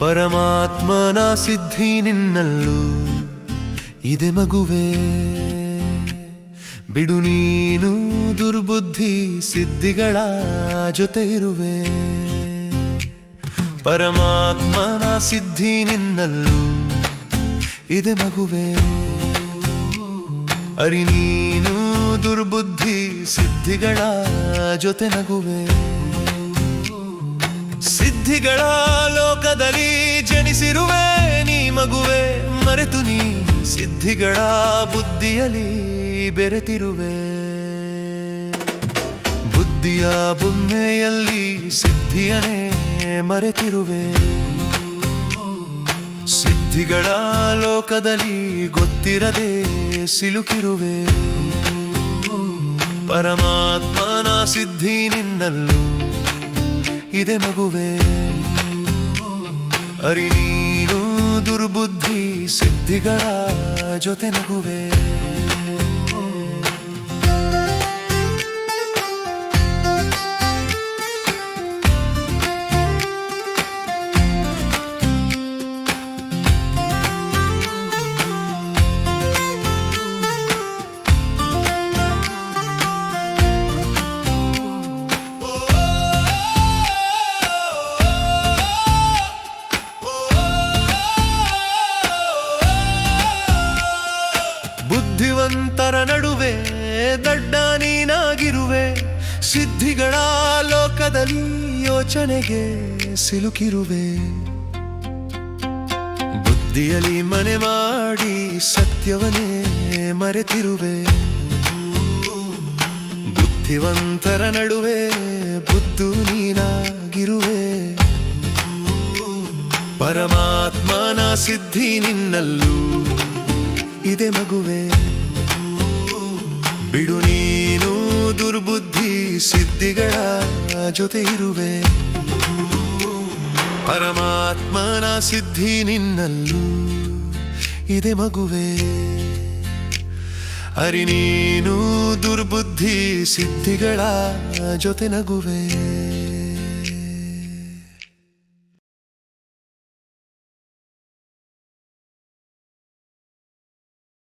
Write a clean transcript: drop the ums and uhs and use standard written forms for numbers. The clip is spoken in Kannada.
ಪರಮಾತ್ಮನ ಸಿದ್ಧಿ ನಿನ್ನಲ್ಲೂ ಇದೆ ಮಗುವೆ, ಬಿಡು ನೀನು ದುರ್ಬುದ್ಧಿ ಸಿದ್ಧಿಗಳ ಜೊತೆ ಇರುವೆ. ಪರಮಾತ್ಮನ ಸಿದ್ಧಿ ನಿನ್ನಲ್ಲೂ ಇದೆ ಮಗುವೆ, ಅರಿ ನೀನು ದುರ್ಬುದ್ಧಿ ಸಿದ್ಧಿಗಳ ಜೊತೆ ನಗುವೆ. ಸಿದ್ಧಿಗಳ ಲೋಕದಲ್ಲಿ ಜನಿಸಿರುವೆ ನೀ ಮಗುವೆ, ಮರೆತು ನೀ ಸಿದ್ಧಿಗಳ ಬುದ್ಧಿಯಲ್ಲಿ ಬೆರೆತಿರುವೆ. ಬುದ್ಧಿಯ ಬೊಮ್ಮೆಯಲ್ಲಿ ಸಿದ್ಧಿಯನೇ ಮರೆತಿರುವೆ. ಸಿದ್ಧಿಗಳ ಲೋಕದಲ್ಲಿ ಗೊತ್ತಿರದೆ ಸಿಲುಕಿರುವೆ. ಪರಮಾತ್ಮನ ಸಿದ್ಧಿ ನಿನ್ನಲ್ಲೂ ಇದೆ ಮಗುವೆ, ಅರಿ ನೀನು ದುರ್ಬುದ್ಧಿ ಸಿದ್ಧಿಗಳ ಜೊತೆ ನಗುವೆ. ಬುದ್ಧಿವಂತರ ನಡುವೆ ದಡ್ಡ ನೀನಾಗಿರುವೆ. ಸಿದ್ಧಿಗಳ ಲೋಕದಲ್ಲಿ ಯೋಚನೆಗೆ ಸಿಲುಕಿರುವೆ. ಬುದ್ಧಿಯಲ್ಲಿ ಮನೆ ಮಾಡಿ ಸತ್ಯವನ್ನೇ ಮರೆತಿರುವೆ. ಬುದ್ಧಿವಂತರ ನಡುವೆ ಬುದ್ಧು ನೀನಾಗಿರುವೆ. ಪರಮಾತ್ಮನ ಸಿದ್ಧಿ ನಿನ್ನಲ್ಲೂ ಇದೆ ಮಗುವೆ, ಬಿಡು ನೀನು ದುರ್ಬುದ್ಧಿ ಸಿದ್ಧಿಗಳ ಜೊತೆ ಇರುವೆ. ಪರಮಾತ್ಮನ ಸಿದ್ಧಿ ನಿನ್ನಲ್ಲೂ ಇದೆ ಮಗುವೆ, ಅರಿ ನೀನು ದುರ್ಬುದ್ಧಿ ಸಿದ್ಧಿಗಳ ಜೊತೆ ನಗುವೆ.